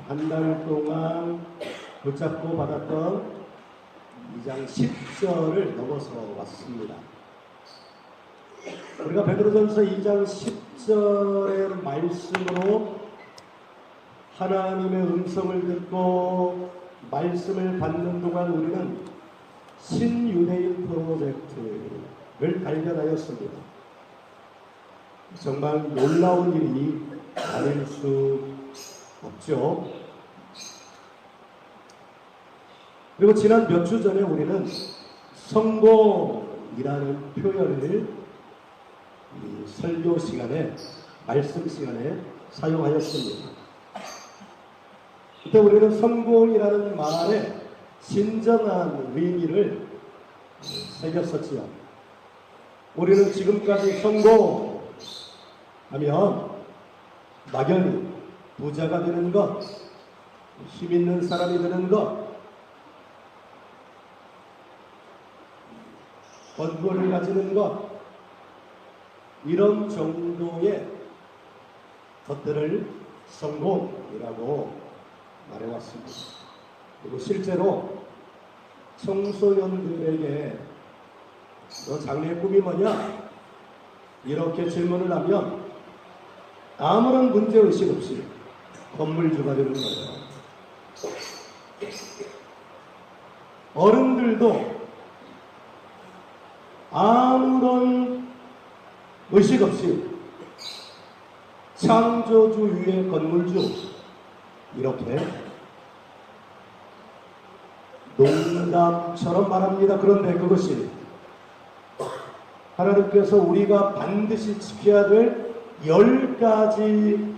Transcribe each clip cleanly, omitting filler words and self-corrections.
한 달 동안 붙잡고 받았던 2장 10절을 넘어서 왔습니다. 우리가 베드로전서 2장 10절의 말씀으로 하나님의 음성을 듣고 말씀을 받는 동안 우리는 신유대인 프로젝트를 발견하였습니다. 정말 놀라운 일이 아닐 수 없죠. 그리고 지난 몇 주 전에 우리는 성공이라는 표현을 이 설교 시간에, 말씀 시간에 사용하였습니다. 그때 우리는 성공이라는 말에 진정한 의미를 새겼었지요. 우리는 지금까지 성공하면 막연히 부자가 되는 것, 힘 있는 사람이 되는 것, 권고를 가지는 것, 이런 정도의 것들을 성공이라고 말해왔습니다. 그리고 실제로 청소년들에게 너 장래의 꿈이 뭐냐? 이렇게 질문을 하면 아무런 문제의식 없이 건물주가 되는 거예요. 어른들도 아무런 의식 없이 창조주 위에 건물주, 이렇게 농담처럼 말합니다. 그런데 그것이 하나님께서 우리가 반드시 지켜야 될 10가지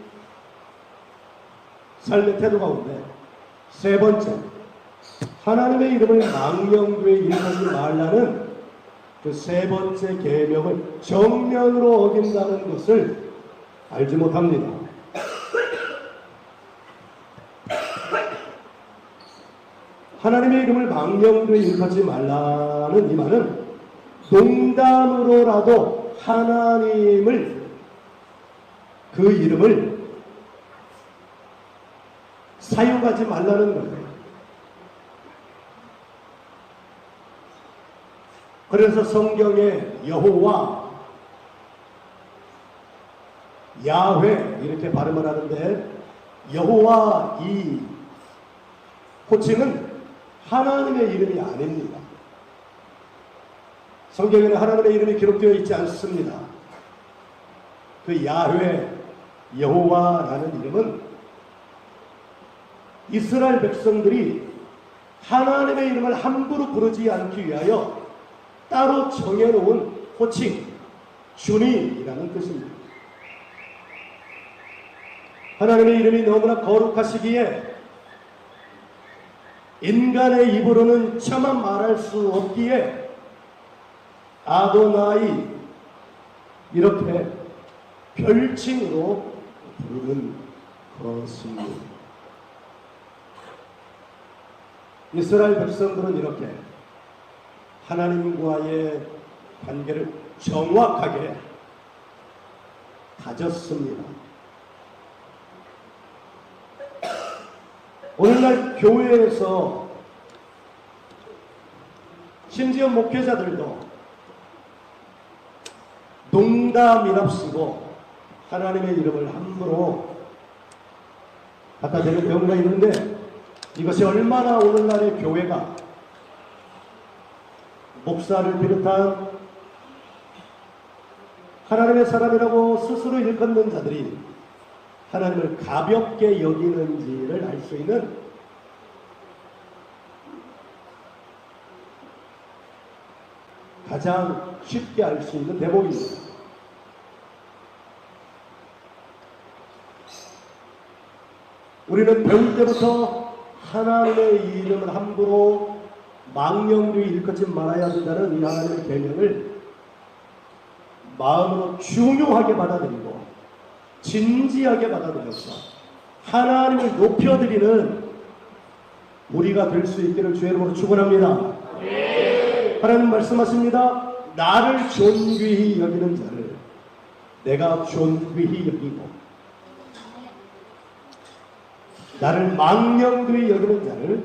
삶의 태도 가운데 세 번째, 하나님의 이름을 망령되이 일컫지 말라는 그 세 번째 계명을 정면으로 어긴다는 것을 알지 못합니다. 하나님의 이름을 망령되이 일컫지 말라는 이 말은 농담으로라도 하나님을, 그 이름을 사용하지 말라는 거예요. 그래서 성경에 여호와, 야훼 이렇게 발음을 하는데, 여호와 이 호칭은 하나님의 이름이 아닙니다. 성경에는 하나님의 이름이 기록되어 있지 않습니다. 그 야훼, 여호와라는 이름은 이스라엘 백성들이 하나님의 이름을 함부로 부르지 않기 위하여 따로 정해놓은 호칭, 주님이라는 뜻입니다. 하나님의 이름이 너무나 거룩하시기에 인간의 입으로는 차마 말할 수 없기에 아도나이, 이렇게 별칭으로 부르는 것입니다. 이스라엘 백성들은 이렇게 하나님과의 관계를 정확하게 가졌습니다. 오늘날 교회에서 심지어 목회자들도 농담이랍시고 하나님의 이름을 함부로 갖다 대는 경우가 있는데, 이것이 얼마나 오늘날의 교회가, 목사를 비롯한 하나님의 사람이라고 스스로 일컫는 자들이 하나님을 가볍게 여기는지를 알 수 있는 가장 쉽게 알 수 있는 대목입니다. 우리는 배울 때부터 하나님의 이름을 함부로 망령되이 일컫지 말아야 된다는 이 하나님의 계명을 마음으로 중요하게 받아들이고 진지하게 받아들여서 하나님을 높여드리는 우리가 될 수 있기를 주의 이름으로 축원합니다. 하나님 말씀하십니다. 나를 존귀히 여기는 자를 내가 존귀히 여기고 나를 망령되이 여기는 자를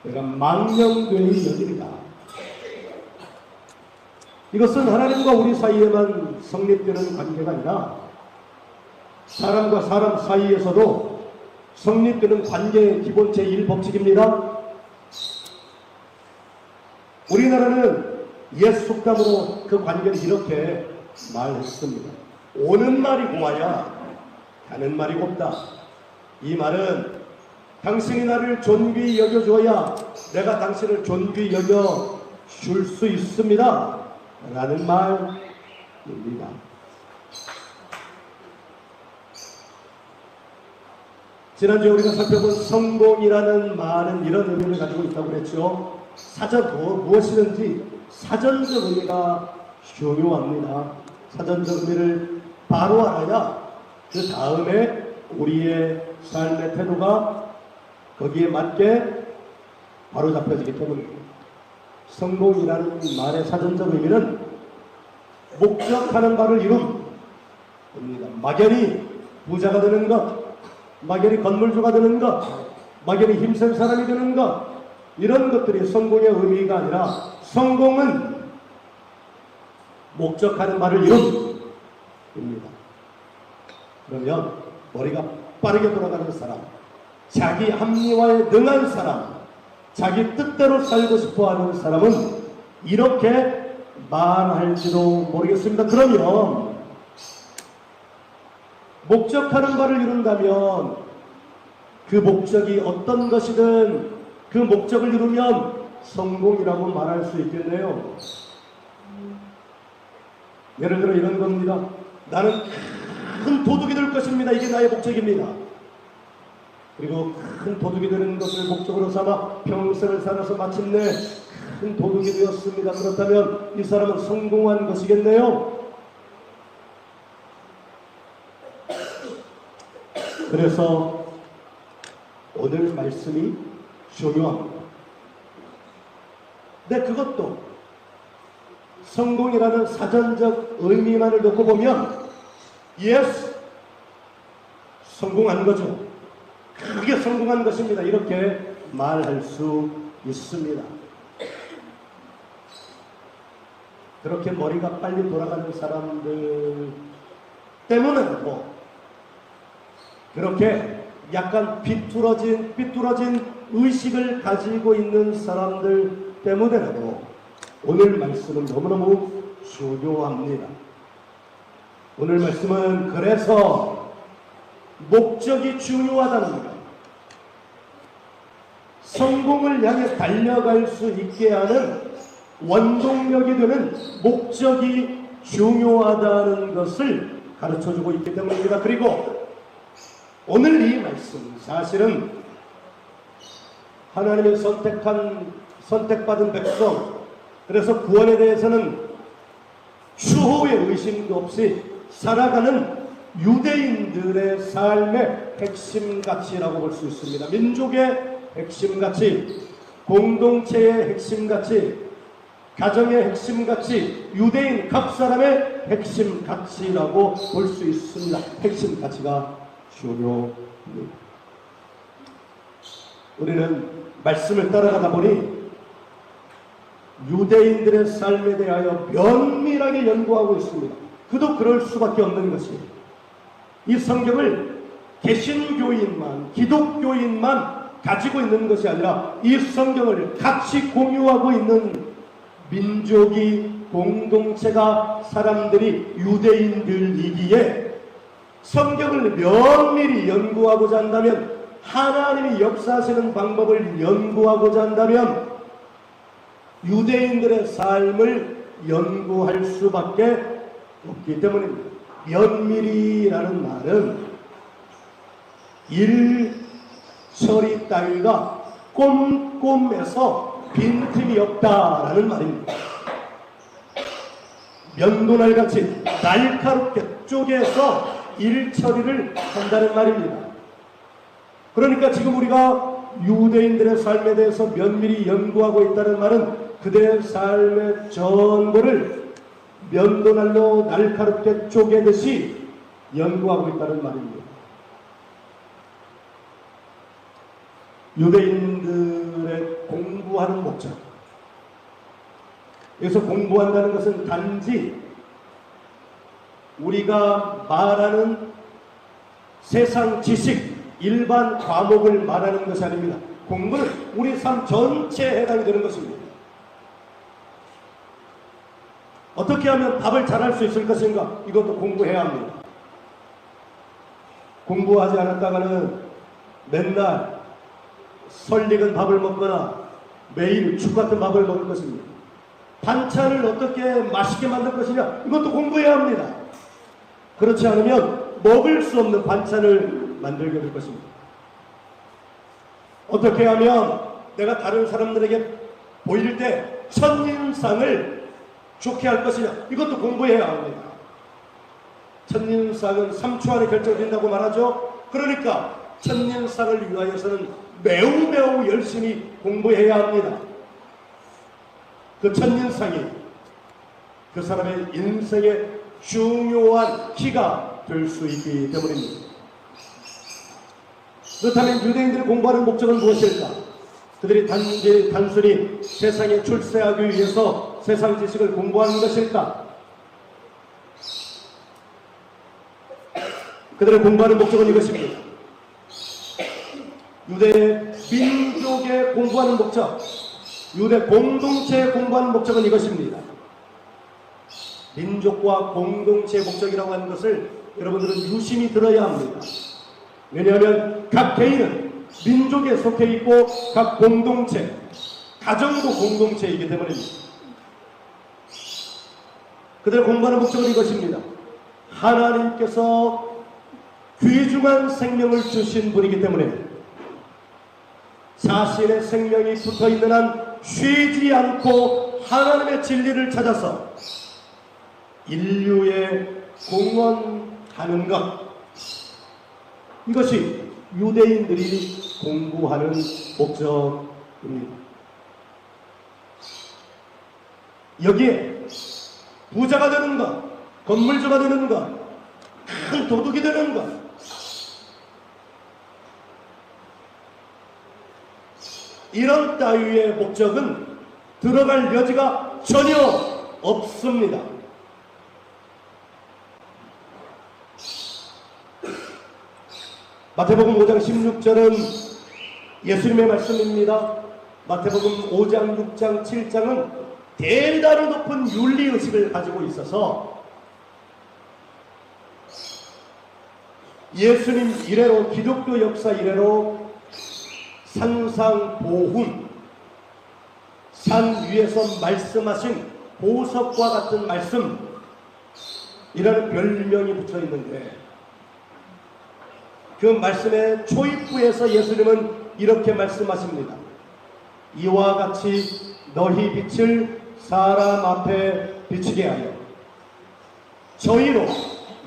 내가 망령되이 여기리라. 이것은 하나님과 우리 사이에만 성립되는 관계가 아니라 사람과 사람 사이에서도 성립되는 관계의 기본 제1법칙입니다. 우리나라는 옛 속담으로 그 관계를 이렇게 말했습니다. 오는 말이 고와야 가는 말이 곱다. 이 말은 당신이 나를 존귀히 여겨줘야 내가 당신을 존귀히 여겨줄 수 있습니다 라는 말입니다. 지난주에 우리가 살펴본 성공이라는 말은 이런 의미를 가지고 있다고 그랬죠. 무엇이든지 사전적 의미가 중요합니다. 사전적 의미를 바로 알아야 그 다음에 우리의 삶의 태도가 거기에 맞게 바로 잡혀지기 때문입니다. 성공이라는 말의 사전적 의미는 목적하는 바를 이룸입니다. 막연히 부자가 되는 것, 막연히 건물주가 되는 것, 막연히 힘센 사람이 되는 것, 이런 것들이 성공의 의미가 아니라 성공은 목적하는 바를 이룸입니다. 그러면 머리가 빠르게 돌아가는 사람, 자기 합리화에 능한 사람, 자기 뜻대로 살고 싶어하는 사람은 이렇게 말할지도 모르겠습니다. 그러면 목적하는 바를 이룬다면 그 목적이 어떤 것이든 그 목적을 이루면 성공이라고 말할 수 있겠네요. 예를 들어 이런 겁니다. 나는 큰 도둑이 될 것입니다. 이게 나의 목적입니다. 그리고 큰 도둑이 되는 것을 목적으로 삼아 평생을 살아서 마침내 큰 도둑이 되었습니다. 그렇다면 이 사람은 성공한 것이겠네요. 그래서 오늘 말씀이 중요합니다. 근데 그것도 성공이라는 사전적 의미만을 놓고 보면 예스, 성공한 거죠. 크게 성공한 것입니다. 이렇게 말할 수 있습니다. 그렇게 머리가 빨리 돌아가는 사람들 때문에 그렇게 약간 삐뚤어진 의식을 가지고 있는 사람들 때문에라도 오늘 말씀은 너무너무 중요합니다. 오늘 말씀은 그래서 목적이 중요하다는 것, 성공을 향해 달려갈 수 있게 하는 원동력이 되는 목적이 중요하다는 것을 가르쳐주고 있기 때문입니다. 그리고 오늘 이 말씀, 사실은 하나님의 선택받은 백성, 그래서 구원에 대해서는 추호의 의심도 없이 살아가는 유대인들의 삶의 핵심 가치라고 볼 수 있습니다. 민족의 핵심 가치, 공동체의 핵심 가치, 가정의 핵심 가치, 유대인 각 사람의 핵심 가치라고 볼 수 있습니다. 핵심 가치가 중요합니다. 우리는 말씀을 따라가다 보니 유대인들의 삶에 대하여 면밀하게 연구하고 있습니다. 그도 그럴 수밖에 없는 것이에요. 이 성경을 개신교인만, 기독교인만 가지고 있는 것이 아니라 이 성경을 같이 공유하고 있는 민족이, 공동체가, 사람들이 유대인들이기에 성경을 면밀히 연구하고자 한다면, 하나님이 역사하시는 방법을 연구하고자 한다면 유대인들의 삶을 연구할 수밖에 없기 때문입니다. 면밀히라는 말은 일처리 따위가 꼼꼼해서 빈틈이 없다라는 말입니다. 면도날같이 날카롭게 쪼개서 일처리를 한다는 말입니다. 그러니까 지금 우리가 유대인들의 삶에 대해서 면밀히 연구하고 있다는 말은 그들의 삶의 전부를 면도날로 날카롭게 쪼개듯이 연구하고 있다는 말입니다. 유대인들의 공부하는 목적. 여기서 공부한다는 것은 단지 우리가 말하는 세상 지식, 일반 과목을 말하는 것이 아닙니다. 공부는 우리 삶 전체에 해당이 되는 것입니다. 어떻게 하면 밥을 잘할 수 있을 것인가? 이것도 공부해야 합니다. 공부하지 않았다가는 맨날 설익은 밥을 먹거나 매일 죽 같은 밥을 먹을 것입니다. 반찬을 어떻게 맛있게 만들 것이냐? 이것도 공부해야 합니다. 그렇지 않으면 먹을 수 없는 반찬을 만들게 될 것입니다. 어떻게 하면 내가 다른 사람들에게 보일 때 첫인상을 좋게 할 것이냐? 이것도 공부해야 합니다. 첫인상은 3초 안에 결정된다고 말하죠. 그러니까 첫인상을 위하여서는 매우 열심히 공부해야 합니다. 그 첫인상이 그 사람의 인생의 중요한 키가 될 수 있기 때문입니다. 그렇다면 유대인들이 공부하는 목적은 무엇일까? 그들이 단순히 세상에 출세하기 위해서 세상 지식을 공부하는 것일까? 그들의 공부하는 목적은 이것입니다. 유대 민족의 공부하는 목적, 유대 공동체의 공부하는 목적은 이것입니다. 민족과 공동체의 목적이라고 하는 것을 여러분들은 유심히 들어야 합니다. 왜냐하면 각 개인은 민족에 속해 있고 각 공동체, 가정도 공동체이기 때문입니다. 그들의 공부하는 목적은 이것입니다. 하나님께서 귀중한 생명을 주신 분이기 때문에 자신의 생명이 붙어있는 한 쉬지 않고 하나님의 진리를 찾아서 인류에 공헌하는 것, 이것이 유대인들이 공부하는 목적입니다. 여기에 부자가 되는 것, 건물주가 되는 것, 큰 도둑이 되는 것, 이런 따위의 목적은 들어갈 여지가 전혀 없습니다. 마태복음 5장 16절은 예수님의 말씀입니다. 마태복음 5장, 6장, 7장은 대단히 높은 윤리의식을 가지고 있어서 예수님 이래로, 기독교 역사 이래로 산상보훈, 산 위에서 말씀하신 보석과 같은 말씀, 이라는 별명이 붙여 있는데 그 말씀의 초입부에서 예수님은 이렇게 말씀하십니다. 이와 같이 너희 빛을 사람 앞에 비추게 하여 저희로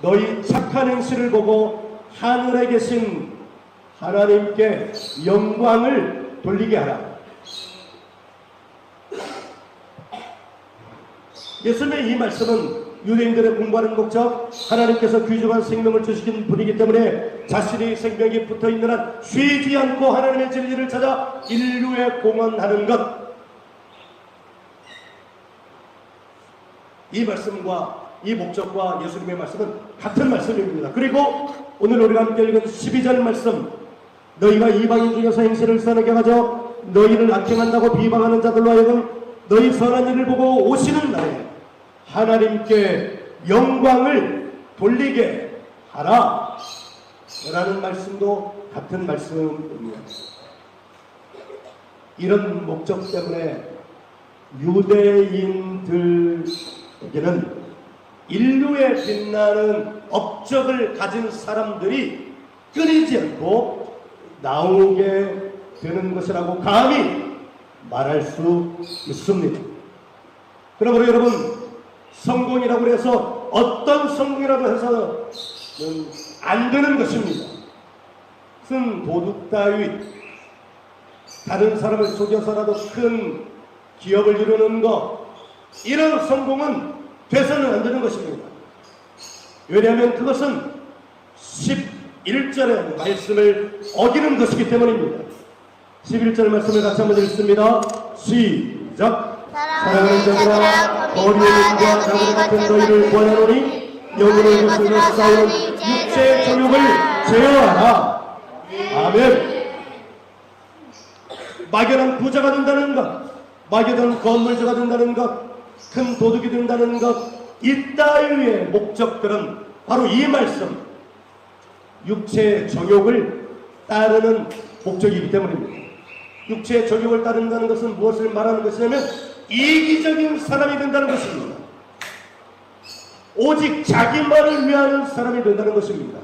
너희 착한 행실을 보고 하늘에 계신 하나님께 영광을 돌리게 하라. 예수님의 이 말씀은 유대인들의 공부하는 목적, 하나님께서 귀중한 생명을 주시긴 분이기 때문에 자신의 생명이 붙어있는 한 쉬지 않고 하나님의 진리를 찾아 인류에 공헌하는 것, 이 말씀과 이 목적과 예수님의 말씀은 같은 말씀입니다. 그리고 오늘 우리가 함께 읽은 12절 말씀, 너희가 이방인 중에서 행실을 선하게 가져 너희를 악행한다고 비방하는 자들로 하여금 너희 선한 일을 보고 오시는 날에 하나님께 영광을 돌리게 하라 라는 말씀도 같은 말씀입니다. 이런 목적 때문에 유대인들에게는 인류에 빛나는 업적을 가진 사람들이 끊이지 않고 나오게 되는 것이라고 감히 말할 수 있습니다. 그러므로 여러분, 성공이라고 해서 어떤 성공이라도 해서는 안 되는 것입니다. 큰 도둑 따위, 다른 사람을 속여서라도 큰 기업을 이루는 것, 이런 성공은 돼서는 안 되는 것입니다. 왜냐하면 그것은 11절의 말씀을 어기는 것이기 때문입니다. 11절 말씀을 같이 한번 읽습니다. 시작. 사랑하는 자들아 거리의 님과 나무리 같은 너희를 구하노니 영혼을 거슬러 쌓여온 육체의 정욕을 제어하라. 아멘. 막연한 부자가 된다는 것, 막연한 건물주가 된다는 것, 큰 도둑이 된다는 것, 이따위의 목적들은 바로 이 말씀, 육체의 정욕을 따르는 목적이기 때문입니다. 육체의 정욕을 따른다는 것은 무엇을 말하는 것이냐면 이기적인 사람이 된다는 것입니다. 오직 자기만을 위하는 사람이 된다는 것입니다.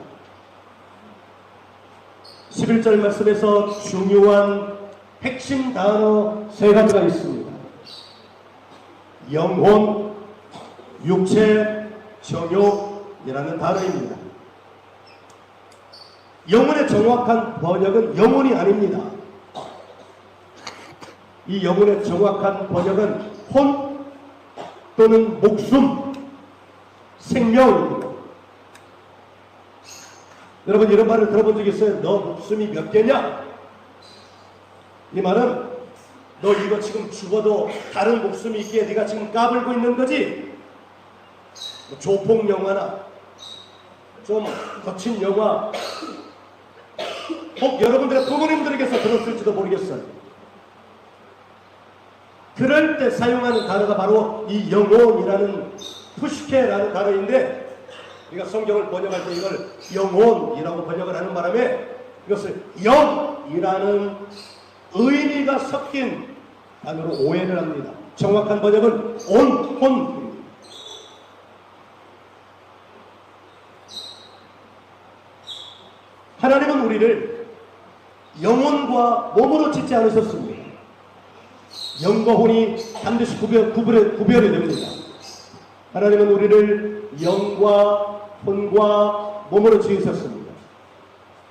11절 말씀에서 중요한 핵심 단어 세 가지가 있습니다. 영혼, 육체, 정욕이라는 단어입니다. 영혼의 정확한 번역은 영혼이 아닙니다. 이 영혼의 정확한 번역은 혼 또는 목숨, 생명입니다. 여러분 이런 말을 들어본 적 있어요? 너 목숨이 몇 개냐? 이 말은 너 이거 지금 죽어도 다른 목숨이 있기에 네가 지금 까불고 있는 거지? 조폭 영화나 좀 거친 영화 혹 여러분들의 부모님들에게서 들었을지도 모르겠어요. 그럴 때 사용하는 단어가 바로 이 영혼이라는 푸시케라는 단어인데 우리가 성경을 번역할 때 이걸 영혼이라고 번역을 하는 바람에 이것을 영이라는 의미가 섞인 단어로 오해를 합니다. 정확한 번역은 혼입니다. 하나님은 우리를 영혼과 몸으로 짓지 않으셨습니다. 영과 혼이 반드시 구별이 됩니다. 하나님은 우리를 영과 혼과 몸으로 지으셨습니다.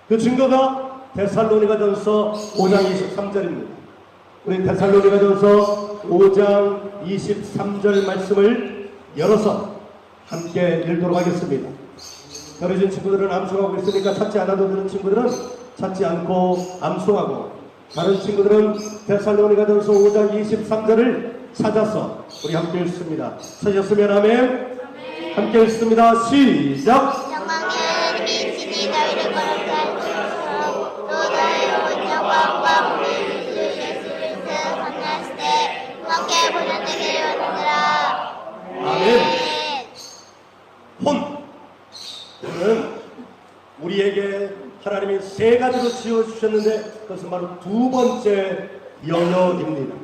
그 증거가 데살로니가전서 5장 23절입니다. 우리 데살로니가전서 5장 23절 말씀을 열어서 함께 읽도록 하겠습니다. 떨어진 친구들은 암송하고 있으니까 찾지 않아도 되는 친구들은 찾지 않고 암송하고, 다른 친구들은 데살로니가전서 5장 23절을 찾아서 우리 함께 읽습니다. 찾으셨으면 아멘. 함께 읽습니다. 시작. 영광의 미친이 너희를 거룩하게 하시고 또 너희의 온 영광과 우리 주 예수 그리스도 만났을 때 함께 보존되게 하느니라. 아멘. 혼은 우리에게 하나님이 세 가지로 지어주셨는데 그것은 바로 두 번째 영역입니다.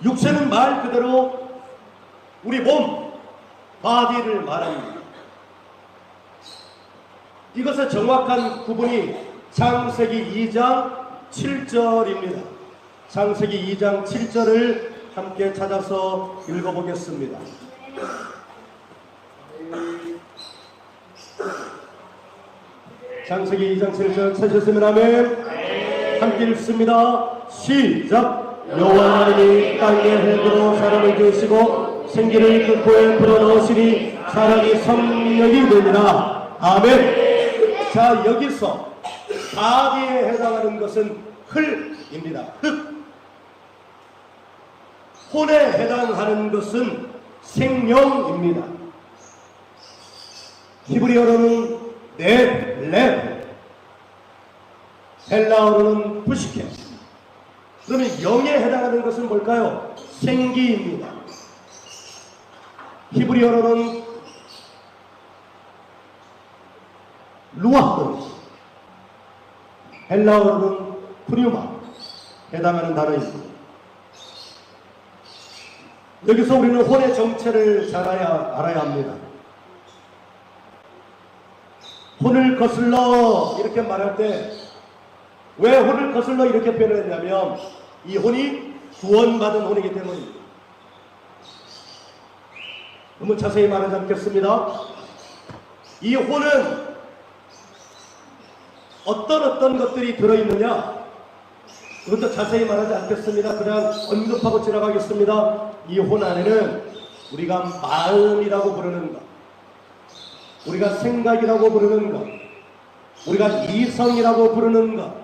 육체는 말 그대로 우리 몸, 바디를 말합니다. 이것의 정확한 구분이 창세기 2장 7절입니다. 창세기 2장 7절을 함께 찾아서 읽어보겠습니다. 창세기 2장 7절 찾으셨으면 아멘. 함께 읽습니다. 시작. 여호와 하나님이 땅에 흙으로 사람을 지으시고 생기를 그 코에 불어넣으시니 사람이 성령이 되니라. 아멘. 자, 여기서 바디에 해당하는 것은 흙입니다. 흙. 혼에 해당하는 것은 생명입니다. 히브리어로는 렙, 헬라어로는 푸시케. 그러면 영에 해당하는 것은 뭘까요? 생기입니다. 히브리어로는 루아흐, 헬라어로는 프리우마 해당하는 단어입니다. 여기서 우리는 혼의 정체를 잘 알아야 합니다. 혼을 거슬러 이렇게 말할 때 왜 혼을 거슬러 이렇게 표현했냐면 이 혼이 구원받은 혼이기 때문입니다. 너무 자세히 말하지 않겠습니다. 이 혼은 어떤 것들이 들어있느냐, 그것도 자세히 말하지 않겠습니다. 그냥 언급하고 지나가겠습니다. 이 혼 안에는 우리가 마음이라고 부르는 것, 우리가 생각이라고 부르는 것, 우리가 이성이라고 부르는 것,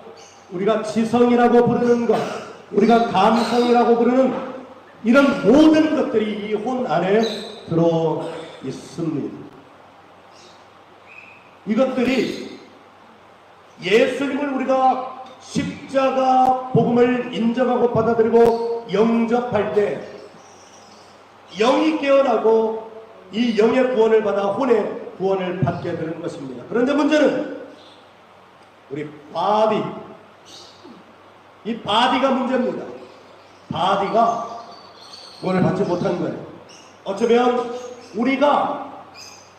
우리가 지성이라고 부르는 것, 우리가 감성이라고 부르는 이런 모든 것들이 이 혼 안에 들어 있습니다. 이것들이 예수님을 우리가 십자가 복음을 인정하고 받아들이고 영접할 때 영이 깨어나고 이 영의 구원을 받아 혼의 구원을 받게 되는 것입니다. 그런데 문제는 우리 바디, 이 바디가 문제입니다. 바디가 구원을 받지 못한 거예요. 어쩌면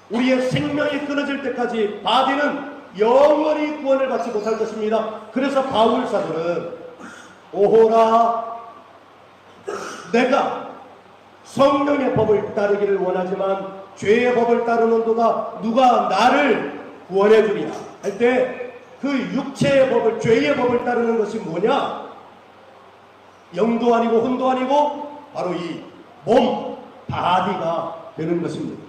우리의 생명이 끊어질 때까지 바디는 영원히 구원을 받지 못할 것입니다. 그래서 바울 사도는 오호라, 내가 성령의 법을 따르기를 원하지만 죄의 법을 따르는도다 누가 나를 구원해 주리야 할 때 그 육체의 법을, 죄의 법을 따르는 것이 뭐냐? 영도 아니고 혼도 아니고 바로 이 몸, 바디가 되는 것입니다.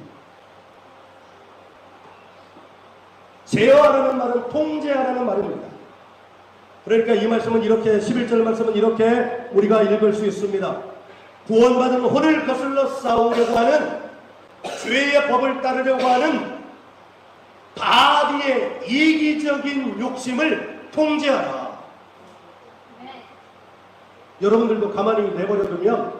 제어하라는 말은 통제하라는 말입니다. 그러니까 이 말씀은 이렇게, 11절 말씀은 이렇게 우리가 읽을 수 있습니다. 구원받은 혼을 거슬러 싸우려고 하는, 죄의 법을 따르려고 하는 바디의 이기적인 욕심을 통제하라. 여러분들도 가만히 내버려두면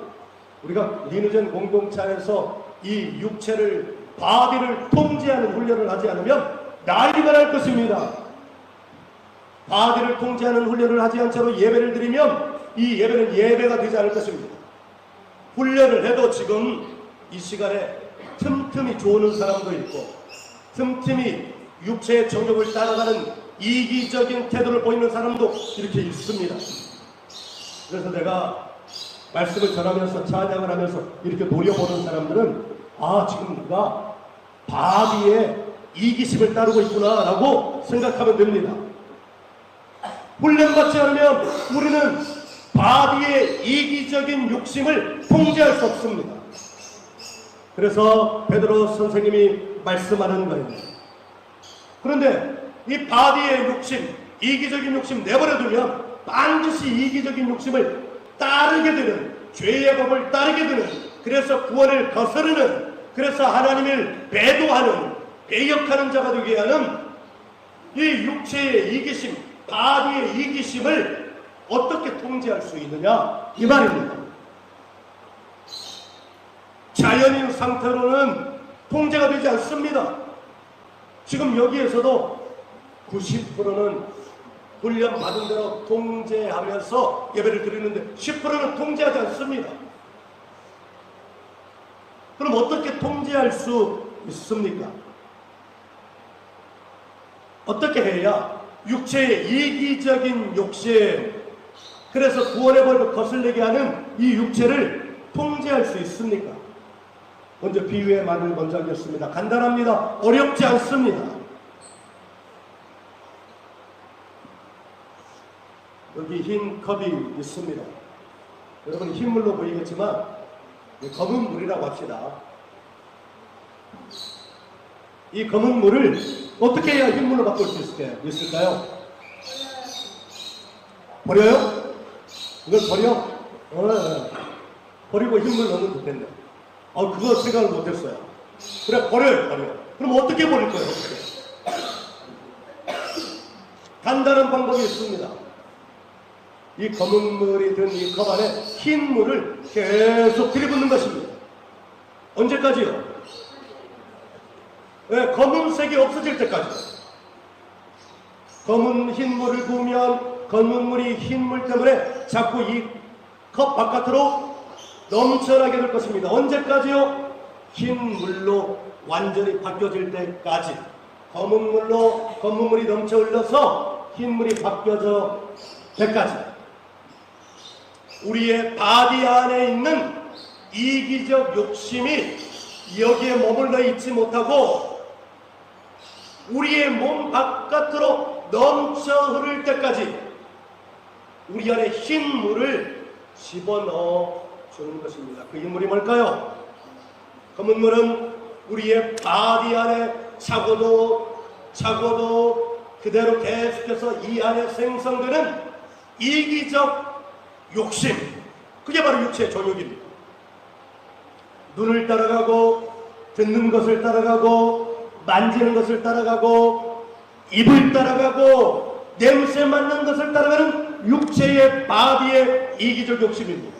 우리가 리누젠 공동체에서 이 육체를, 바디를 통제하는 훈련을 하지 않으면 난리가 날 것입니다. 바디를 통제하는 훈련을 하지 않은 채로 예배를 드리면 이 예배는 예배가 되지 않을 것입니다. 훈련을 해도 지금 이 시간에 틈틈이 조는 사람도 있고 틈틈이 육체의 정욕을 따라가는 이기적인 태도를 보이는 사람도 이렇게 있습니다. 그래서 내가 말씀을 전하면서 찬양을 하면서 이렇게 노려보는 사람들은 지금 누가 바디의 이기심을 따르고 있구나 라고 생각하면 됩니다. 훈련받지 않으면 우리는 바디의 이기적인 욕심을 통제할 수 없습니다. 그래서 베드로 선생님이 말씀하는 거예요. 그런데 이 바디의 욕심, 이기적인 욕심 내버려두면 반드시 이기적인 욕심을 따르게 되는, 죄의 법을 따르게 되는, 그래서 구원을 거스르는, 그래서 하나님을 배도하는, 배역하는 자가 되게 하는 이 육체의 이기심, 바디의 이기심을 어떻게 통제할 수 있느냐 이 말입니다. 자연인 상태로는 통제가 되지 않습니다. 지금 여기에서도 90%는 훈련 받은 대로 통제하면서 예배를 드리는데 10%는 통제하지 않습니다. 그럼 어떻게 통제할 수 있습니까? 어떻게 해야 육체의 이기적인 욕심, 그래서 구원의 법을 거슬리게 하는 이 육체를 통제할 수 있습니까? 먼저 비유의 말을 먼저 하겠습니다. 간단합니다. 어렵지 않습니다. 여기 흰 컵이 있습니다. 여러분 흰물로 보이겠지만 검은 물이라고 합시다. 이 검은 물을 어떻게 해야 흰물로 바꿀 수 있을까요? 버려요? 이걸 버려? 버리고 흰물 넣으면 좋겠네. 그거 생각을 못했어요. 그래, 버려. 그럼 어떻게 버릴 거예요? 간단한 방법이 있습니다. 이 검은 물이 든 이 컵 안에 흰 물을 계속 들이붓는 것입니다. 언제까지요? 검은색이 없어질 때까지. 검은 흰물을 부으면 검은 물이 흰물 때문에 자꾸 이 컵 바깥으로 넘쳐나게 될 것입니다. 언제까지요? 흰물로 완전히 바뀌어질 때까지. 검은 물이 넘쳐 흘러서 흰물이 바뀌어져 때까지. 우리의 바디 안에 있는 이기적 욕심이 여기에 머물러 있지 못하고 우리의 몸 바깥으로 넘쳐 흐를 때까지 우리 안에 흰 물을 집어넣어 주는 것입니다. 그 흰물이 뭘까요? 검은 물은 우리의 바디 안에 차고도 그대로 계속해서 이 안에 생성되는 이기적 욕심, 그게 바로 육체의 정욕입니다. 눈을 따라가고 듣는 것을 따라가고 만지는 것을 따라가고 입을 따라가고 냄새 맡는 것을 따라가는 육체의 바디의 이기적 욕심입니다.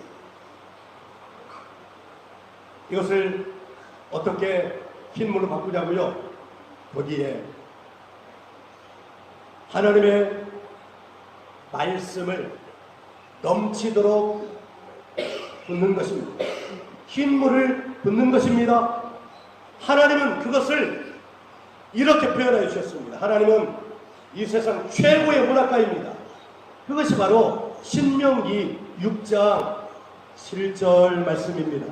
이것을 어떻게 흰물로 바꾸냐고요? 거기에 하나님의 말씀을 넘치도록 붓는 것입니다. 흰물을 붓는 것입니다. 하나님은 그것을 이렇게 표현해 주셨습니다. 하나님은 이 세상 최고의 문학가입니다. 그것이 바로 신명기 6장 7절 말씀입니다.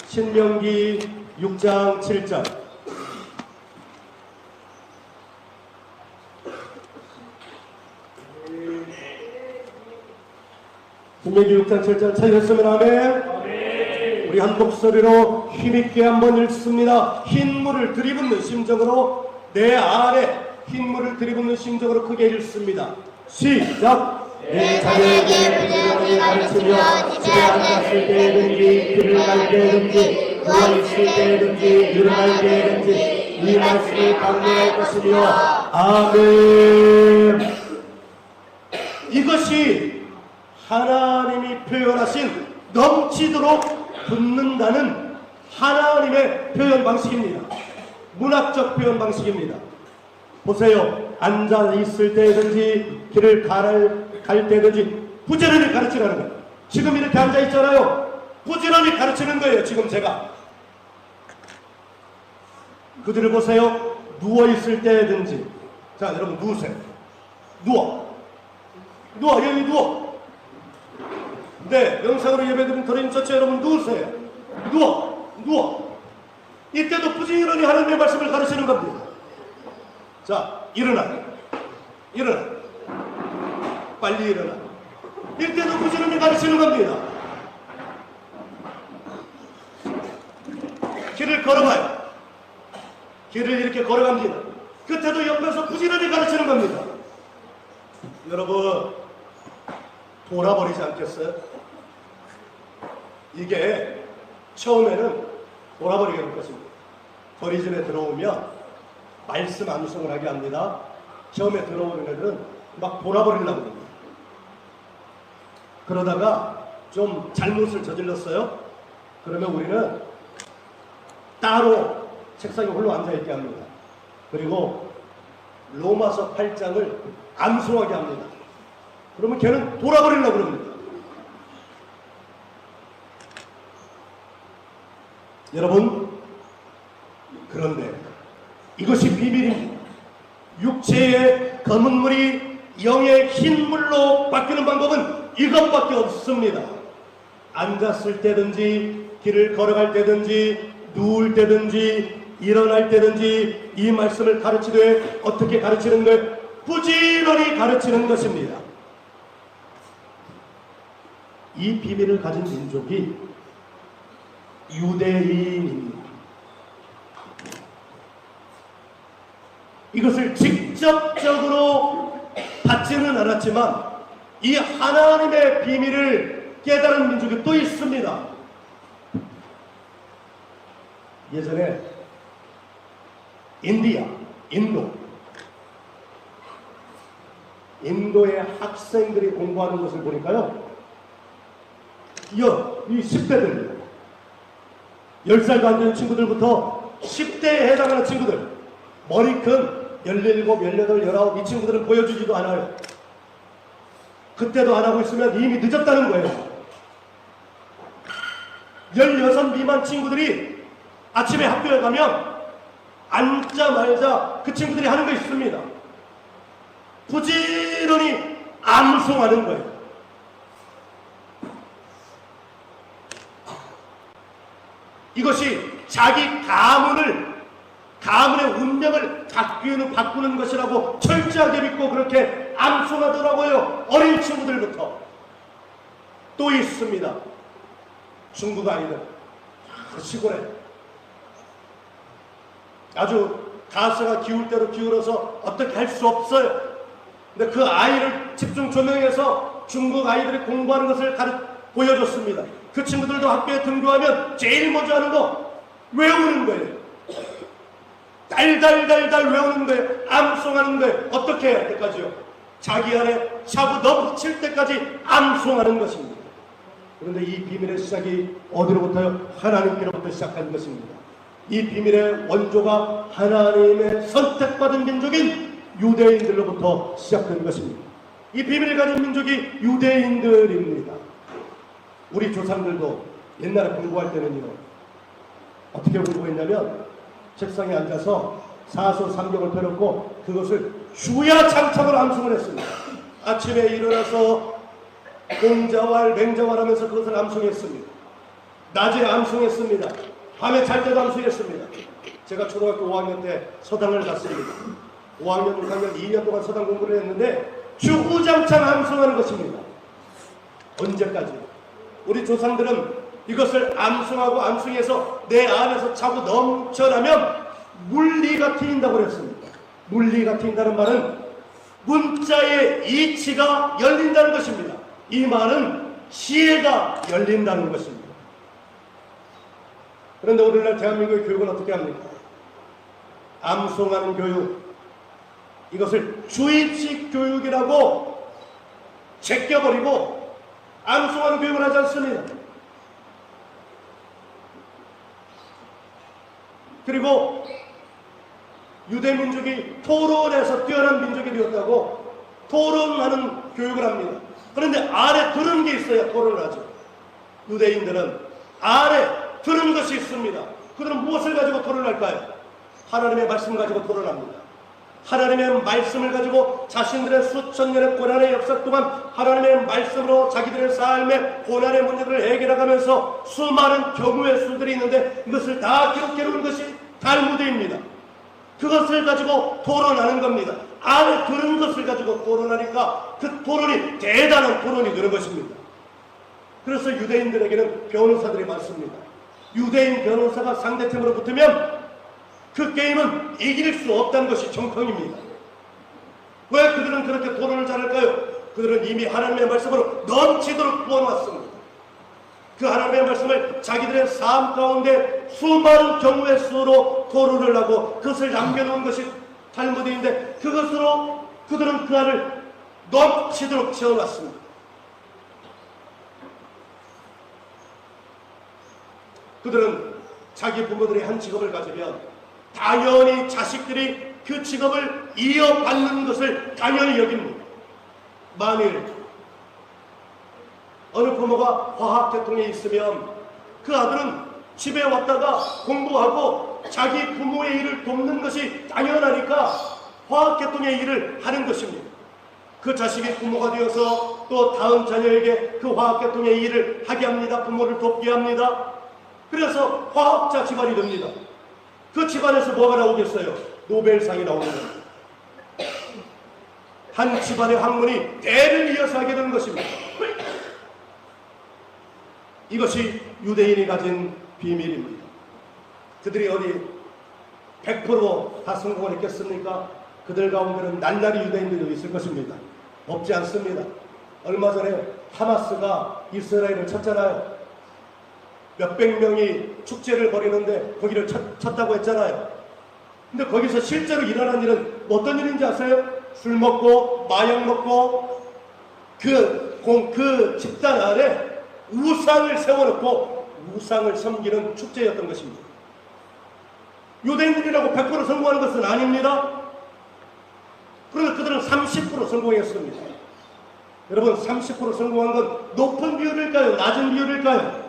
신명기 6장 7절. 신명기 6장 7절 찾으셨으면 아멘. 우리 한 목소리로 힘있게 한번 읽습니다. 흰물을 들이붓는 심정으로, 내 안에 흰물을 들이붓는 심정으로 크게 읽습니다. 시작! 내 자녀에게 부지런히 가르치며 집에 앉았을 때든지 길을 갈 때든지 누워있을 때든지 일어날 때든지 이 말씀을 강론할 것이며 아멘. 이것이 하나님이 표현하신 넘치도록 붓는다는 하나님의 표현 방식입니다. 문학적 표현 방식입니다. 보세요. 앉아 있을 때든지 길을 갈 때든지 부지런히 가르치라는 거예요. 지금 이렇게 앉아 있잖아요. 부지런히 가르치는 거예요. 지금 제가. 그들을 보세요. 누워 있을 때든지. 자, 여러분 누우세요. 누워. 여기 누워. 네, 영상으로 예배드린 드림 전체 여러분 누우세요. 누워. 이때도 부지런히 하나님의 말씀을 가르치는 겁니다. 자, 일어나. 빨리 일어나. 이때도 부지런히 가르치는 겁니다. 길을 걸어봐요. 길을 이렇게 걸어갑니다. 그때도 옆에서 부지런히 가르치는 겁니다. 여러분, 돌아버리지 않겠어요? 이게 처음에는 돌아버리게 될 것입니다. 저희 집에 들어오면 말씀 암송을 하게 합니다. 처음에 들어오는 애들은 막 돌아버리려고 합니다. 그러다가 좀 잘못을 저질렀어요. 그러면 우리는 따로 책상에 홀로 앉아있게 합니다. 그리고 로마서 8장을 암송하게 합니다. 그러면 걔는 돌아버리려고 합니다. 여러분, 그런데 이것이 비밀입니다. 육체의 검은 물이 영의 흰 물로 바뀌는 방법은 이것밖에 없습니다. 앉았을 때든지 길을 걸어갈 때든지 누울 때든지 일어날 때든지 이 말씀을 가르치되 어떻게 가르치는 걸 부지런히 가르치는 것입니다. 이 비밀을 가진 민족이 유대인입니다. 이것을 직접적으로 받지는 않았지만 이 하나님의 비밀을 깨달은 민족이 또 있습니다. 예전에 인도의 학생들이 공부하는 것을 보니까요, 이 10대들, 10살도 안 되는 친구들부터 10대에 해당하는 친구들, 머리 큰 17, 18, 19, 이 친구들은 보여주지도 않아요. 그때도 안 하고 있으면 이미 늦었다는 거예요. 16 미만 친구들이 아침에 학교에 가면 앉자마자 그 친구들이 하는 거 있습니다. 부지런히 암송하는 거예요. 이것이 자기 가문의 운명을 바꾸는 것이라고 철저하게 믿고 그렇게 암송하더라고요. 어린 친구들부터. 또 있습니다. 중국 아이들, 시골에 아주 가스가 기울 대로 기울어서 어떻게 할 수 없어요. 근데 그 아이를 집중 조명해서 중국 아이들이 공부하는 것을 보여줬습니다. 그 친구들도 학교에 등교하면 제일 먼저 하는 거 외우는 거예요. 달달달달 외우는 거예요. 암송하는 거예요. 어떻게 해야 할 때까지요? 자기 안에 차고 넘칠 때까지 암송하는 것입니다. 그런데 이 비밀의 시작이 어디로부터요? 하나님께로부터 시작한 것입니다. 이 비밀의 원조가 하나님의 선택받은 민족인 유대인들로부터 시작된 것입니다. 이 비밀을 가진 민족이 유대인들입니다. 우리 조상들도 옛날에 공부할 때는요, 어떻게 공부했냐면 책상에 앉아서 사서 삼경을 펴놓고 그것을 주야창창으로 암송을 했습니다. 아침에 일어나서 공자왈 맹자왈 하면서 그것을 암송했습니다. 낮에 암송했습니다. 밤에 잘 때도 암송했습니다. 제가 초등학교 5학년 때 서당을 갔습니다. 5학년, 6학년, 2년 동안 서당 공부를 했는데 주구장창 암송하는 것입니다. 언제까지? 우리 조상들은 이것을 암송하고 암송해서 내 안에서 차고 넘쳐나면 물리가 트인다고 그랬습니다. 물리가 트인다는 말은 문자의 이치가 열린다는 것입니다. 이 말은 시혜가 열린다는 것입니다. 그런데 오늘날 대한민국의 교육은 어떻게 합니까? 암송하는 교육, 이것을 주입식 교육이라고 제껴버리고 암송하는 교육을 하지 않습니다. 그리고 유대민족이 토론에서 뛰어난 민족이 되었다고 토론하는 교육을 합니다. 그런데 아래 들은 게 있어야 토론을 하죠. 유대인들은 아래 들은 것이 있습니다. 그들은 무엇을 가지고 토론할까요? 하나님의 말씀을 가지고 토론합니다. 하나님의 말씀을 가지고 자신들의 수천 년의 고난의 역사 동안 하나님의 말씀으로 자기들의 삶의 고난의 문제를 해결해가면서 수많은 경우의 수들이 있는데 이것을 다 기록해 놓은 것이 탈무드입니다. 그것을 가지고 토론하는 겁니다. 안에 들은 것을 가지고 토론하니까 그 토론이 대단한 토론이 되는 것입니다. 그래서 유대인들에게는 변호사들이 많습니다. 유대인 변호사가 상대팀으로 붙으면 그 게임은 이길 수 없다는 것이 정통입니다. 왜 그들은 그렇게 토론을 잘할까요? 그들은 이미 하나님의 말씀으로 넘치도록 부어놨습니다. 그 하나님의 말씀을 자기들의 삶 가운데 수많은 경우의 수로 토론을 하고 그것을 남겨놓은 것이 탈무드인데 그것으로 그들은 그 안을 넘치도록 채워놨습니다. 그들은 자기 부모들이 한 직업을 가지면 당연히 자식들이 그 직업을 이어받는 것을 당연히 여깁니다. 만일 어느 부모가 화학계통에 있으면 그 아들은 집에 왔다가 공부하고 자기 부모의 일을 돕는 것이 당연하니까 화학계통의 일을 하는 것입니다. 그 자식이 부모가 되어서 또 다음 자녀에게 그 화학계통의 일을 하게 합니다. 부모를 돕게 합니다. 그래서 화학자 집안이 됩니다. 그 집안에서 뭐가 나오겠어요? 노벨상이 나오는 겁니다. 한 집안의 학문이 대를 이어서 하게 되는 것입니다. 이것이 유대인이 가진 비밀입니다. 그들이 어디 100% 다 성공을 했겠습니까? 그들 가운데는 날라리 유대인들도 있을 것입니다. 없지 않습니다. 얼마 전에 하마스가 이스라엘을 쳤잖아요. 몇백 명이 축제를 벌이는데 거기를 쳤다고 했잖아요. 근데 거기서 실제로 일어난 일은 어떤 일인지 아세요? 술 먹고 마약 먹고 그 집단 안에 우상을 세워놓고 우상을 섬기는 축제였던 것입니다. 유대인들이라고 100% 성공하는 것은 아닙니다. 그런데 그들은 30% 성공했습니다. 여러분, 30% 성공한 건 높은 비율일까요? 낮은 비율일까요?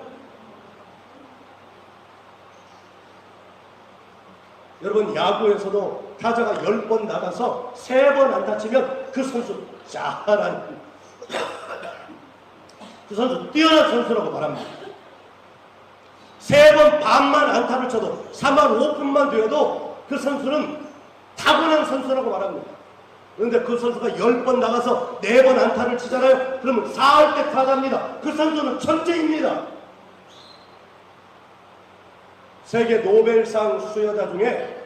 여러분, 야구에서도 타자가 10번 나가서 3번 안 다치면 그 선수 잘하는, 그 선수 뛰어난 선수라고 말합니다. 3번 반만 안타를 쳐도 4만 5분만 되어도 그 선수는 타고난 선수라고 말합니다. 그런데 그 선수가 10번 나가서 4번 안타를 치잖아요. 그러면 4할 때 타자입니다. 그 선수는 천재입니다. 세계 노벨상 수여자 중에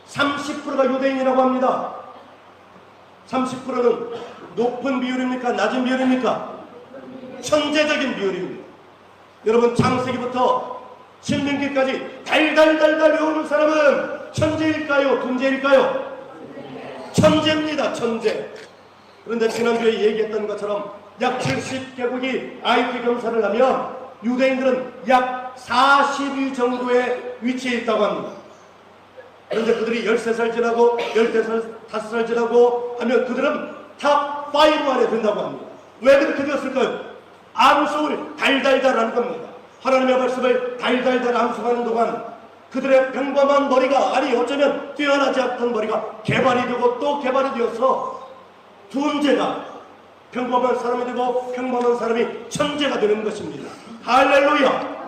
30%가 유대인이라고 합니다. 30%는 높은 비율입니까? 낮은 비율입니까? 천재적인 비율입니다. 여러분, 창세기부터 신명기까지 달달달달 외우는 사람은 천재일까요? 둔재일까요? 천재입니다. 천재. 그런데 지난주에 얘기했던 것처럼 약 70개국이 IT 검사를 하면 유대인들은 약 40위 정도의 위치에 있다고 합니다. 그런데 그들이 13살 지나고 15살 지나고 하면 그들은 탑 5 안에 든다고 합니다. 왜 그렇게 되었을까요? 암송을 달달달 하는 겁니다. 하나님의 말씀을 달달달 암송하는 동안 그들의 평범한 머리가, 아니 어쩌면 뛰어나지 않던 머리가 개발이 되고 또 개발이 되어서 둔재가 평범한 사람이 되고 평범한 사람이 천재가 되는 것입니다. 할렐루야.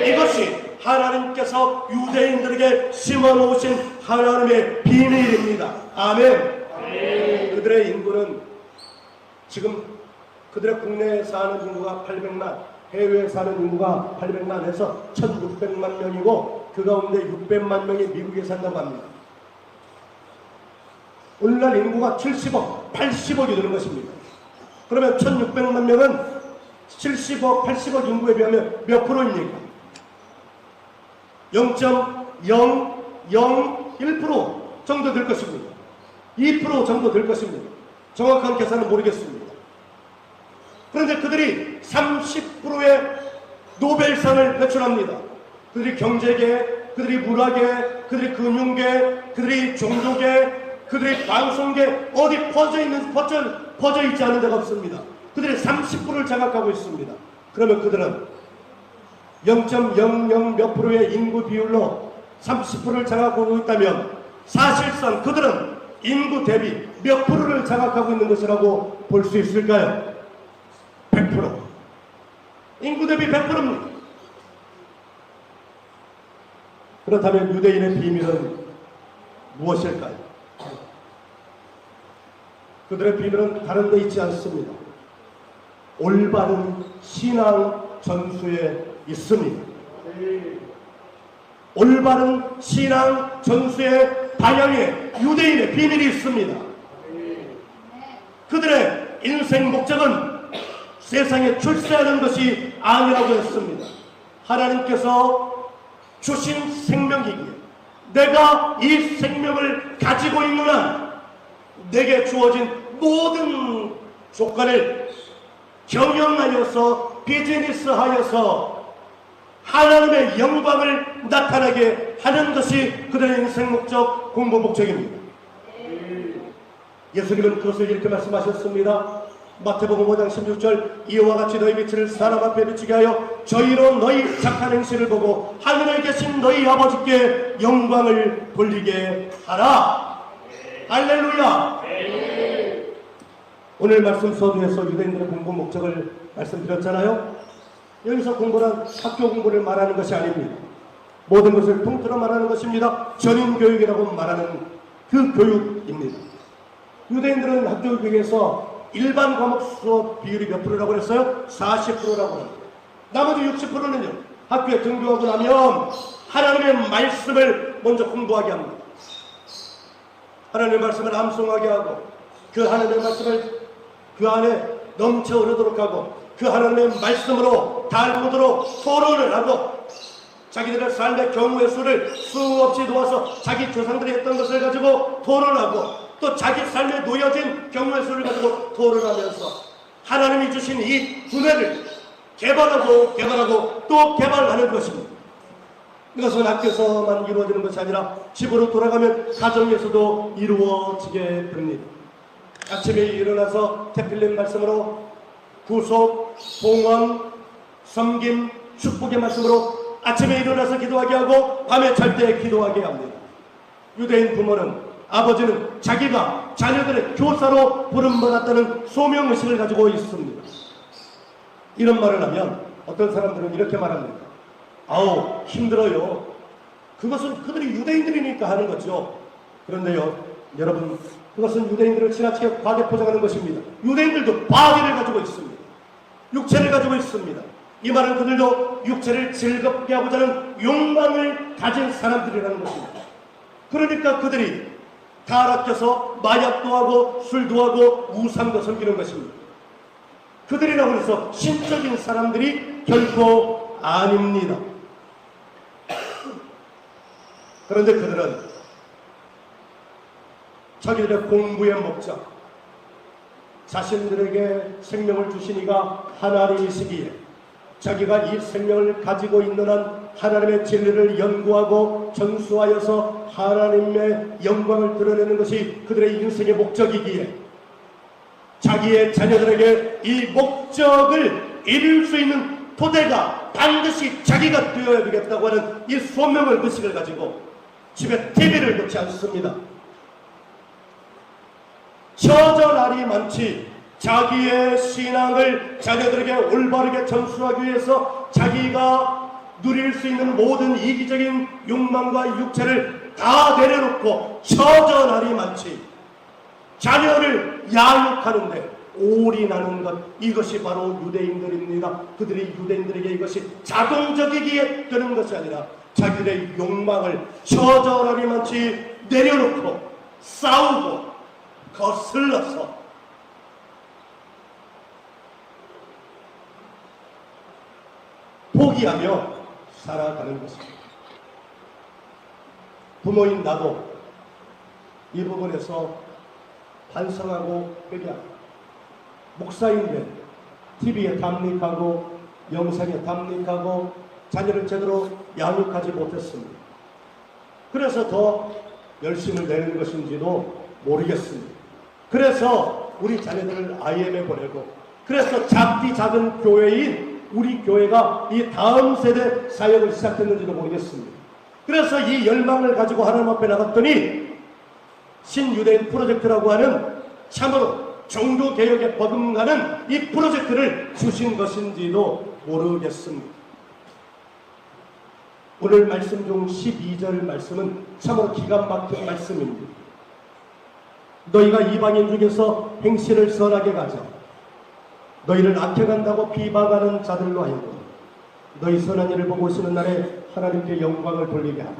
이것이 하나님께서 유대인들에게 심어놓으신 하나님의 비밀입니다. 아멘. 그들의 인구는 지금 그들의 국내에 사는 인구가 800만, 해외에 사는 인구가 800만에서 1600만 명이고 그 가운데 600만 명이 미국에 산다고 합니다. 오늘날 인구가 70억, 80억이 되는 것입니다. 그러면 1600만 명은 70억, 80억 인구에 비하면 몇 프로입니까? 0.001% 정도 될 것입니다. 2% 정도 될 것입니다. 정확한 계산은 모르겠습니다. 그런데 그들이 30%의 노벨상을 배출합니다. 그들이 경제계, 그들이 문화계, 그들이 금융계, 그들이 종교계, 그들이 방송계, 어디 퍼져 있지 않은 데가 없습니다. 그들이 30%를 장악하고 있습니다. 그러면 그들은 0.00 몇 프로의 인구 비율로 30%를 장악하고 있다면 사실상 그들은 인구 대비 몇 프로를 장악하고 있는 것이라고 볼 수 있을까요? 100%. 인구 대비 100%입니다. 그렇다면 유대인의 비밀은 무엇일까요? 그들의 비밀은 다른 데 있지 않습니다. 올바른 신앙 전수에 있습니다. 올바른 신앙 전수의 방향에 유대인의 비밀이 있습니다. 그들의 인생 목적은 세상에 출세하는 것이 아니라고 했습니다. 하나님께서 주신 생명이기에 내가 이 생명을 가지고 있는 한 내게 주어진 모든 조건을 경영하여서 비즈니스하여서 하나님의 영광을 나타나게 하는 것이 그들의 인생 목적, 공부 목적입니다. 예수님은 그것을 이렇게 말씀하셨습니다. 마태복음 5장 16절, 이와 같이 너희 빛을 사람 앞에 비추게 하여 저희로 너희 착한 행실을 보고 하늘에 계신 너희 아버지께 영광을 돌리게 하라. 할렐루야. 오늘 말씀 서두에서 유대인들의 공부 목적을 말씀드렸잖아요. 여기서 공부는 학교 공부를 말하는 것이 아닙니다. 모든 것을 통틀어 말하는 것입니다. 전인교육이라고 말하는 그 교육입니다. 유대인들은 학교 교육에서 일반 과목 수업 비율이 몇 프로라고 했어요? 40%라고 합니다. 나머지 60%는요, 학교에 등교하고 나면 하나님의 말씀을 먼저 공부하게 합니다. 하나님의 말씀을 암송하게 하고 그 하나님의 말씀을 그 안에 넘쳐 흐르도록 하고 그 하나님의 말씀으로 달무드로 토론을 하고 자기들의 삶의 경우의 수를 수없이 놓아서 자기 조상들이 했던 것을 가지고 토론하고 또 자기 삶에 놓여진 경우의 수를 가지고 토론하면서 하나님이 주신 이 두뇌를 개발하고 또 개발하는 것입니다. 이것은 학교에서만 이루어지는 것이 아니라 집으로 돌아가면 가정에서도 이루어지게 됩니다. 아침에 일어나서 태필린 말씀으로 구속, 봉헌, 섬김, 축복의 말씀으로 아침에 일어나서 기도하게 하고 밤에 잘 때 기도하게 합니다. 유대인 부모는, 아버지는 자기가 자녀들의 교사로 부름받았다는 소명의식을 가지고 있습니다. 이런 말을 하면 어떤 사람들은 이렇게 말합니다. 아우 힘들어요. 그것은 그들이 유대인들이니까 하는 거죠. 그런데요 여러분, 그것은 유대인들을 지나치게 과대 포장하는 것입니다. 유대인들도 바디를 가지고 있습니다. 육체를 가지고 있습니다. 이 말은 그들도 육체를 즐겁게 하고자 하는 욕망을 가진 사람들이라는 것입니다. 그러니까 그들이 타락해서 마약도 하고 술도 하고 우상도 섬기는 것입니다. 그들이라고 해서 신적인 사람들이 결코 아닙니다. 그런데 그들은 자기들의 공부의 목적, 자신들에게 생명을 주신 이가 하나님이시기에 자기가 이 생명을 가지고 있는 한 하나님의 진리를 연구하고 전수하여서 하나님의 영광을 드러내는 것이 그들의 인생의 목적이기에 자기의 자녀들에게 이 목적을 이룰 수 있는 토대가 반드시 자기가 되어야 되겠다고 하는 이 소명을, 의식을 가지고 집에 TV를 놓지 않습니다. 처절날이 많지 자기의 신앙을 자녀들에게 올바르게 전수하기 위해서 자기가 누릴 수 있는 모든 이기적인 욕망과 육체를 다 내려놓고 처절날이 많지 자녀를 양육하는데 올인하는 것, 이것이 바로 유대인들입니다. 그들이 유대인들에게 이것이 자동적이기에 되는 것이 아니라 자기들의 욕망을 처절하리 많지 내려놓고 싸우고 거슬러서 포기하며 살아가는 것입니다. 부모인 나도 이 부분에서 반성하고 회개합니다. 목사인데 TV에 담력하고 영상에 담력하고 자녀를 제대로 양육하지 못했습니다. 그래서 더 열심을 내는 것인지도 모르겠습니다. 그래서 우리 자녀들을 IM에 보내고, 그래서 작은 교회인 우리 교회가 이 다음 세대 사역을 시작했는지도 모르겠습니다. 그래서 이 열망을 가지고 하나님 앞에 나갔더니 신유대인 프로젝트라고 하는 참으로 종교개혁에 버금가는 이 프로젝트를 주신 것인지도 모르겠습니다. 오늘 말씀 중 12절 말씀은 참으로 기가 막힌 말씀입니다. 너희가 이방인 중에서 행실을 선하게 가져 너희를 악해간다고 비방하는 자들로 하여금 너희 선한 일을 보고 오시는 날에 하나님께 영광을 돌리게 하라.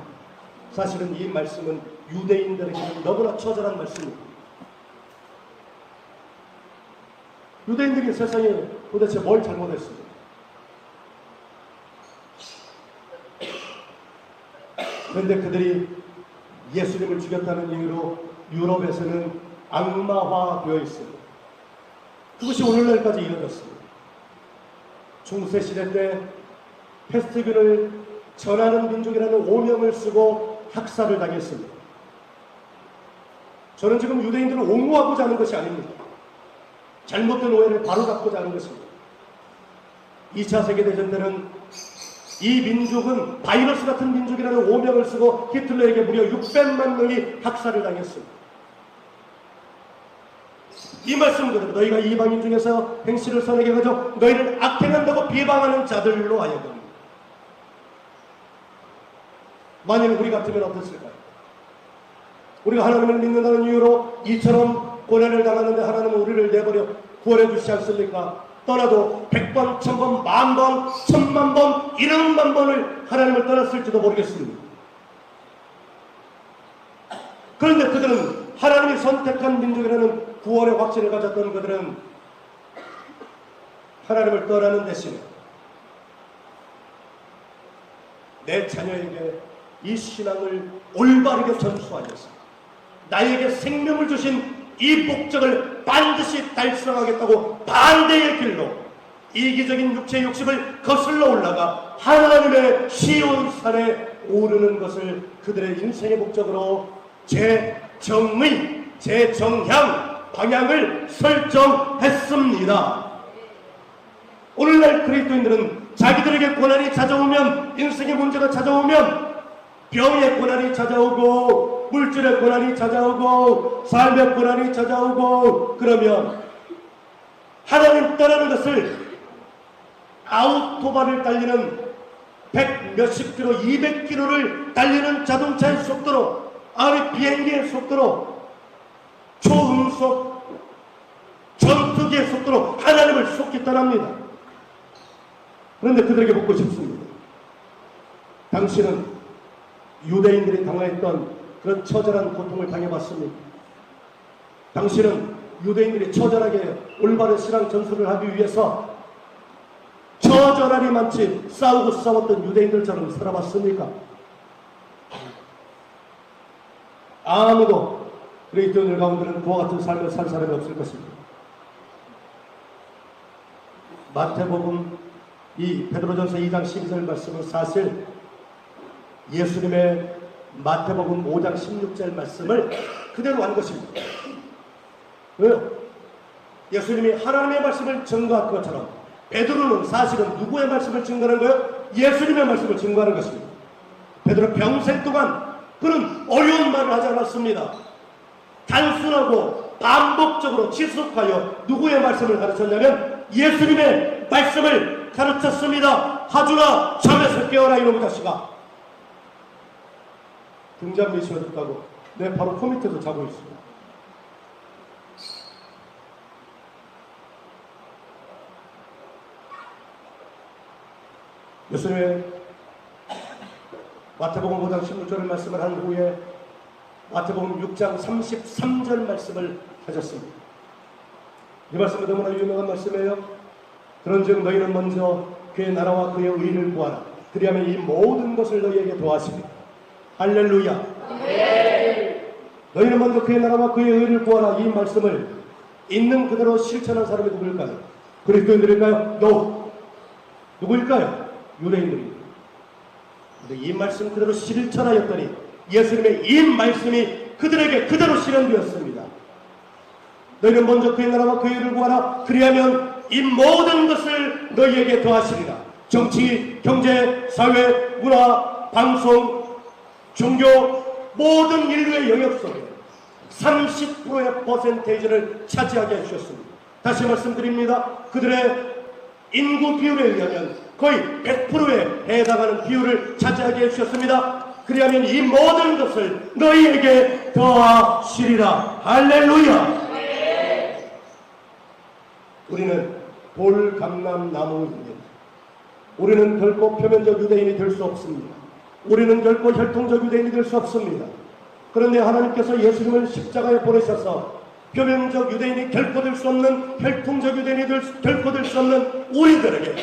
사실은 이 말씀은 유대인들에게는 너무나 처절한 말씀입니다. 유대인들이 세상에 도대체 뭘 잘못했습니까? 그런데 그들이 예수님을 죽였다는 이유로 유럽에서는 악마화되어 있습니다. 그것이 오늘날까지 이어졌습니다. 중세시대 때 패스트균을 전하는 민족이라는 오명을 쓰고 학살을 당했습니다. 저는 지금 유대인들을 옹호하고자 하는 것이 아닙니다. 잘못된 오해를 바로잡고자 하는 것입니다. 2차 세계대전 때는 이 민족은 바이러스 같은 민족이라는 오명을 쓰고 히틀러에게 무려 600만 명이 학살을 당했습니다. 이 말씀은 그대로 너희가 이방인 중에서 행실을 선하게 가져 너희를 악행한다고 비방하는 자들로 하여금. 만일 우리 같으면 어땠을까요? 우리가 하나님을 믿는다는 이유로 이처럼 고난을 당하는데 하나님은 우리를 내버려 구원해 주시지 않습니까? 떠나도 100번, 1000번, 만번, 1000만번, 1억만 번을 하나님을 떠났을지도 모르겠습니다. 그런데 그들은 하나님이 선택한 민족이라는 구원의 확신을 가졌던 그들은 하나님을 떠나는 대신에 내 자녀에게 이 신앙을 올바르게 전수하여서 나에게 생명을 주신 이 목적을 반드시 달성하겠다고 반대의 길로 이기적인 육체의 욕심을 거슬러 올라가 하나님의 시온산에 오르는 것을 그들의 인생의 목적으로 제정의, 제정향, 방향을 설정했습니다. 오늘날 그리스도인들은 자기들에게 고난이 찾아오면, 인생의 문제가 찾아오면 병의 고난이 찾아오고 물질의 고난이 찾아오고 삶의 고난이 찾아오고 그러면 하나님 떠나는 것을 아우토바를 달리는 100 몇십 킬로, 200km를 달리는 자동차의 속도로, 아니 비행기의 속도로, 초음속 전투기의 속도로 하나님을 속히 떠납니다. 그런데 그들에게 묻고 싶습니다. 당신은 유대인들이 당했던 그런 처절한 고통을 당해봤습니까? 당신은 유대인들이 처절하게 올바른 신앙 전수를 하기 위해서 처절하리 많지 싸우고 싸웠던 유대인들처럼 살아봤습니까? 아무도 그리스도인들 가운데는 그와 같은 삶을 살 사람이 없을 것입니다. 마태복음 이 베드로전서 2장 12절 말씀은 사실 예수님의 마태복음 5장 16절 말씀을 그대로 한 것입니다. 왜요? 예수님이 하나님의 말씀을 증거한 것처럼 베드로는 사실은 누구의 말씀을 증거하는 거예요? 예수님의 말씀을 증거하는 것입니다. 베드로 평생 동안 그는 어려운 말을 하지 않았습니다. 단순하고 반복적으로 지속하여 누구의 말씀을 가르쳤냐면 예수님의 말씀을 가르쳤습니다. 하주나 잠에서 깨어라 이놈의 자식아. 등잔 미시어졌다고 내 바로 코 밑에서 자고 있습니다. 예수님의 마태복음 5장 16절 말씀을 한 후에 마태복음 6장 33절 말씀을 하셨습니다. 이 말씀은 너무나 유명한 말씀이에요. 그런즉 너희는 먼저 그의 나라와 그의 의를 구하라. 그리하면 이 모든 것을 너희에게 더하시리라. 할렐루야. 너희는 먼저 그의 나라와 그의 의를 구하라. 이 말씀을 있는 그대로 실천한 사람이 누구일까요? 그리스도인들일까요? 누구일까요? 유대인들입니다. 그런데 이 말씀 그대로 실천하였더니 예수님의 이 말씀이 그들에게 그대로 실현되었습니다. 너희는 먼저 그의 나라와 그의 의를 구하라. 그리하면 이 모든 것을 너희에게 더하시리라. 정치, 경제, 사회, 문화, 방송, 종교 모든 인류의 영역 속에 30%의 퍼센테이지를 차지하게 해주셨습니다. 다시 말씀드립니다. 그들의 인구 비율에 의하면 거의 100%에 해당하는 비율을 차지하게 해주셨습니다. 그리하면 이 모든 것을 너희에게 더하시리라. 할렐루야. 우리는 돌감람나무입니다. 우리는 결코 표면적 유대인이 될 수 없습니다. 우리는 결코 혈통적 유대인이 될 수 없습니다. 그런데 하나님께서 예수님을 십자가에 보내셔서 표면적 유대인이 결코 될 수 없는, 혈통적 유대인이 결코 될 수 없는 우리들에게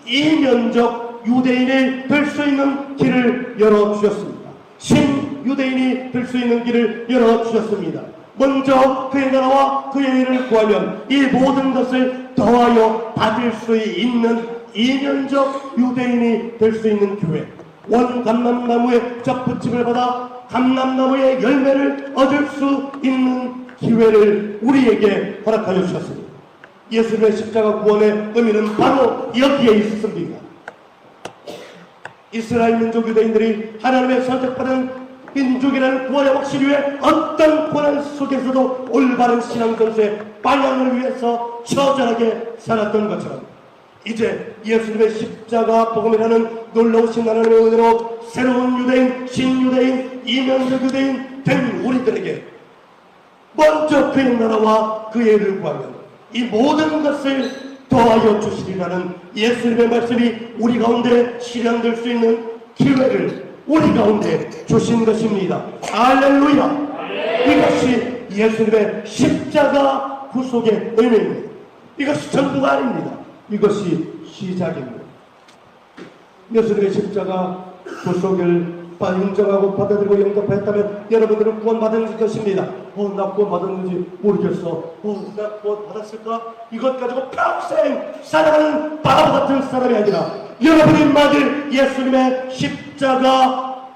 이면적 유대인이 될 수 있는 길을 열어주셨습니다. 신유대인이 될 수 있는 길을 열어주셨습니다. 먼저 그의 나라와 그의 일을 구하면 이 모든 것을 더하여 받을 수 있는 이면적 유대인이 될 수 있는 교회, 원감람나무의 접붙임을 받아 감람나무의 열매를 얻을 수 있는 기회를 우리에게 허락하여 주셨습니다. 예수님의 십자가 구원의 의미는 바로 여기에 있습니다. 이스라엘 민족 유대인들이 하나님의 선택받은 민족이라는 구원의 확신 위에 어떤 고난 속에서도 올바른 신앙 전수의 방향을 위해서 처절하게 살았던 것처럼 이제 예수님의 십자가 복음이라는 놀라우신 하나님의 은혜로 새로운 유대인, 신유대인, 이면적 유대인 된 우리들에게 먼저 그의 나라와 그의 일을 구하면 이 모든 것을 더하여 주시리라는 예수님의 말씀이 우리 가운데 실현될 수 있는 기회를 우리 가운데 주신 것입니다. 할렐루야. 이것이 예수님의 십자가 구속의 의미입니다. 이것이 전부가 아닙니다. 이것이 시작입니다. 예수님의 십자가 구속을 인정하고 받아들이고 영접했다면 여러분들은 구원받은 것입니다. 나 구원받았는지 모르겠어. 나 구원받았을까? 이것 가지고 평생 살아가는 바보 같은 사람이 아니라 여러분이 맞을 예수님의 십자가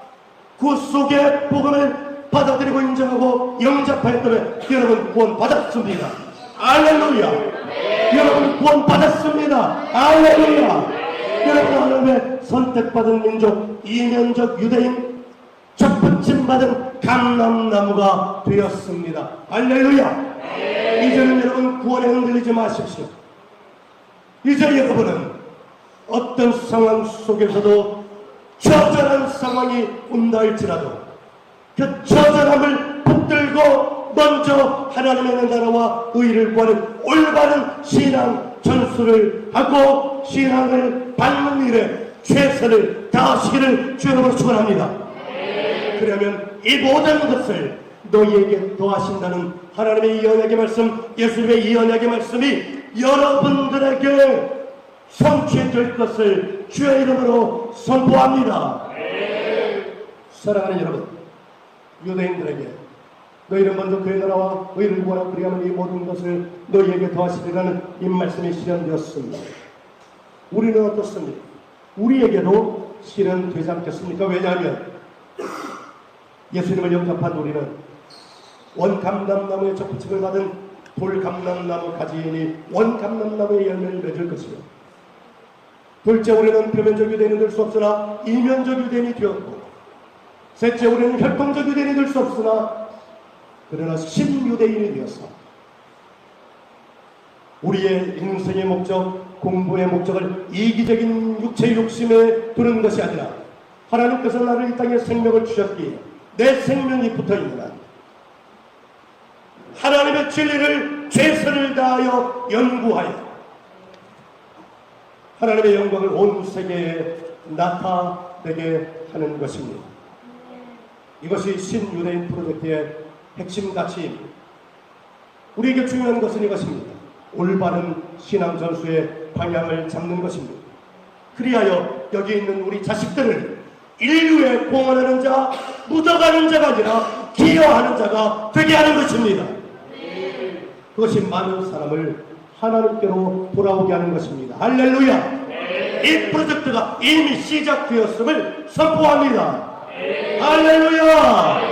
구속의 복음을 받아들이고 인정하고 영접했다면 여러분 구원받았습니다. 할렐루야. 여러분 구원받았습니다. 할렐루야. 여러분 하나님의 선택받은 민족, 이면적 유대인, 접붙임받은 감람나무가 되었습니다. 할렐루야. 이제는 여러분 구원에 흔들리지 마십시오. 이제 여러분은 어떤 상황 속에서도 처절한 상황이 온다 할지라도 그 처절함을 붙들고 먼저 하나님의 나라와 의를 구하는 올바른 신앙 전수를 하고 신앙을 받는 일에 최선을 다하시기를 주 여러분 축원합니다. 그러면 이 모든 것을 너희에게 더하신다는 하나님의 이 언약의 말씀, 예수님의 이 언약의 말씀이 여러분들에게 성취될 것을 주의 이름으로 선포합니다. 사랑하는 여러분, 유대인들에게 너희는 먼저 그의 나라와 의를 구하라 그리하면 이 모든 것을 너희에게 더하시리라는 이 말씀이 실현되었습니다. 우리는 어떻습니까? 우리에게도 실현되지 않겠습니까? 왜냐하면 예수님을 영접한 우리는 원감람나무의 접붙임을 받은 돌감람나무 가지이니 원감람나무의 열매를 맺을 것이요, 둘째, 우리는 표면적 유대인이 될 수 없으나 이면적 유대인이 되었고, 셋째, 우리는 혈통적 유대인이 될 수 없으나 그러나 신유대인이 되어서 우리의 인생의 목적, 공부의 목적을 이기적인 육체의 욕심에 두는 것이 아니라 하나님께서 나를 이 땅에 생명을 주셨기에 내 생명이 붙어있는 한 하나님의 진리를 최선을 다하여 연구하여 하나님의 영광을 온 세계에 나타내게 하는 것입니다. 이것이 신유대인 프로젝트의 핵심 가치입니다. 우리에게 중요한 것은 이것입니다. 올바른 신앙 전수의 방향을 잡는 것입니다. 그리하여 여기 있는 우리 자식들을 인류에 공헌하는 자, 묻어가는 자가 아니라 기여하는 자가 되게 하는 것입니다. 그것이 많은 사람을 하나님께로 돌아오게 하는 것입니다. 할렐루야! 이 프로젝트가 이미 시작되었음을 선포합니다. 할렐루야!